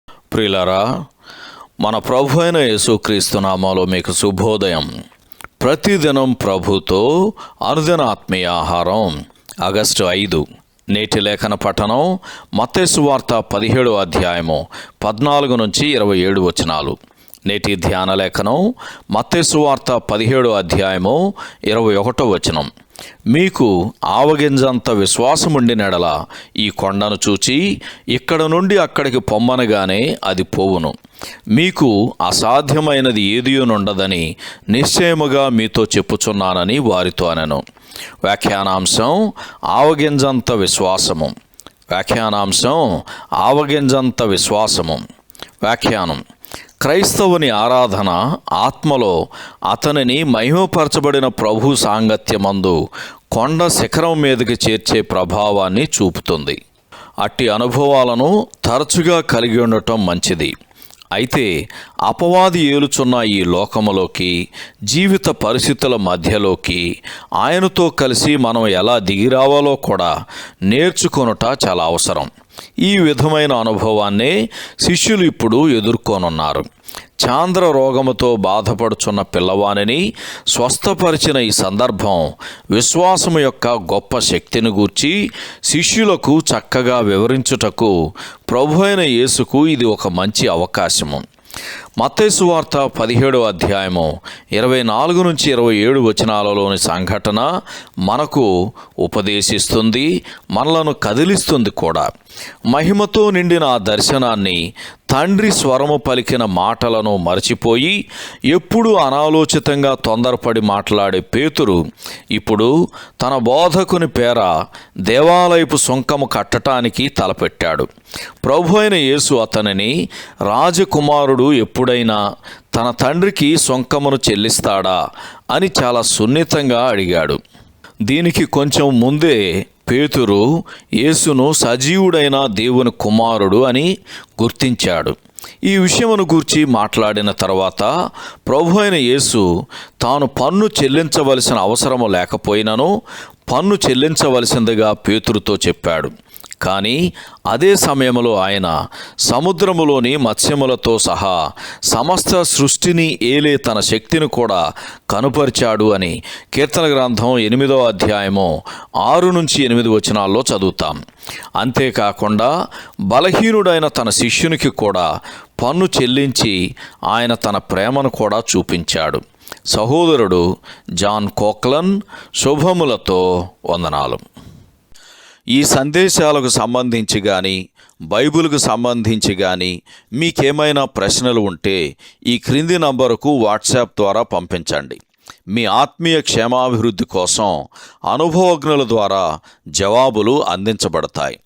ప్రియులారా, మన ప్రభు అయిన యేసుక్రీస్తు నామములో మీకు శుభోదయం. ప్రతిదినం ప్రభుతో అనుదిన ఆత్మీయ ఆహారం. ఆగస్టు 5. నేటి లేఖన పఠనం మత్తయి సువార్త 17వ అధ్యాయము 14 నుంచి 27 వచనాలు. నేటి ధ్యాన లేఖనం మత్తయి సువార్త 17వ అధ్యాయము 21వ వచనం. మీకు ఆవగింజంత విశ్వాసముండినెడల ఈ కొండను చూచి ఇక్కడ నుండి అక్కడికి పొమ్మనగానే అది పోవును. మీకు అసాధ్యమైనది ఏదియునుండదని నిశ్చయముగా మీతో చెప్పుచున్నానని వారితో అనెను. వ్యాఖ్యానాంశం ఆవగింజంత విశ్వాసము. వ్యాఖ్యానాంశం ఆవగింజంత విశ్వాసము. వ్యాఖ్యానం: క్రైస్తవుని ఆరాధన ఆత్మలో అతనిని మహిమపరచబడిన ప్రభు సాంగత్యమందు కొండ శిఖరం మీదకి చేర్చే ప్రభావాన్ని చూపుతుంది. అట్టి అనుభవాలను తరచుగా కలిగి ఉండటం మంచిది. అయితే అపవాది ఏలుచున్న ఈ లోకములోకి, జీవిత పరిస్థితుల మధ్యలోకి ఆయనతో కలిసి మనం ఎలా దిగిరావాలో కూడా నేర్చుకొనుట చాలా అవసరం. ఈ విధమైన అనుభవాన్నే శిష్యులు ఇప్పుడు ఎదుర్కొనున్నారు. చాంద్ర రోగముతో బాధపడుచున్న పిల్లవానిని స్వస్థపరిచిన ఈ సందర్భం విశ్వాసము యొక్క గొప్ప శక్తిని గూర్చి శిష్యులకు చక్కగా వివరించుటకు ప్రభు అయిన యేసుకు ఇది ఒక మంచి అవకాశము. మత్తయి సువార్త 17వ అధ్యాయము 24 నుంచి 27 వచనాలలోని సంఘటన మనకు ఉపదేశిస్తుంది, మనలను కదిలిస్తుంది కూడా. మహిమతో నిండిన ఆ దర్శనాన్ని, తండ్రి స్వరము పలికిన మాటలను మరచిపోయి ఎప్పుడూ అనాలోచితంగా తొందరపడి మాట్లాడే పేతురు ఇప్పుడు తన బోధకుని పేర దేవాలయపు సుంకము కట్టడానికి తలపెట్టాడు. ప్రభు అయిన యేసు అతనిని రాజకుమారుడు ఎప్పుడైనా తన తండ్రికి సుంకమును చెల్లిస్తాడా అని చాలా సున్నితంగా అడిగాడు. దీనికి కొంచెం ముందే పేతురు యేసును సజీవుడైన దేవుని కుమారుడు అని గుర్తించాడు. ఈ విషయమును గూర్చి మాట్లాడిన తర్వాత ప్రభు అయిన యేసు తాను పన్ను చెల్లించవలసిన అవసరము లేకపోయినను పన్ను చెల్లించవలసిందిగా పేతురుతో చెప్పాడు. కానీ అదే సమయంలో ఆయన సముద్రములోని మత్స్యములతో సహా సమస్త సృష్టిని ఏలే తన శక్తిని కూడా కనుపరిచాడు అని కీర్తన గ్రంథం 8వ అధ్యాయము 6 నుంచి 8 వచనాల్లో చదువుతాం. అంతేకాకుండా బలహీనుడైన తన శిష్యునికి కూడా పన్ను చెల్లించి ఆయన తన ప్రేమను కూడా చూపించాడు. సహోదరుడు జాన్ కోక్లన్ శుభములతో వందనాలు. ఈ సందేశాలకు సంబంధించి కానీ, బైబిల్కు సంబంధించి కానీ మీకేమైనా ప్రశ్నలు ఉంటే ఈ క్రింది నంబరుకు వాట్సాప్ ద్వారా పంపించండి. మీ ఆత్మీయ క్షేమాభివృద్ధి కోసం అనుభవజ్ఞుల ద్వారా జవాబులు అందించబడతాయి.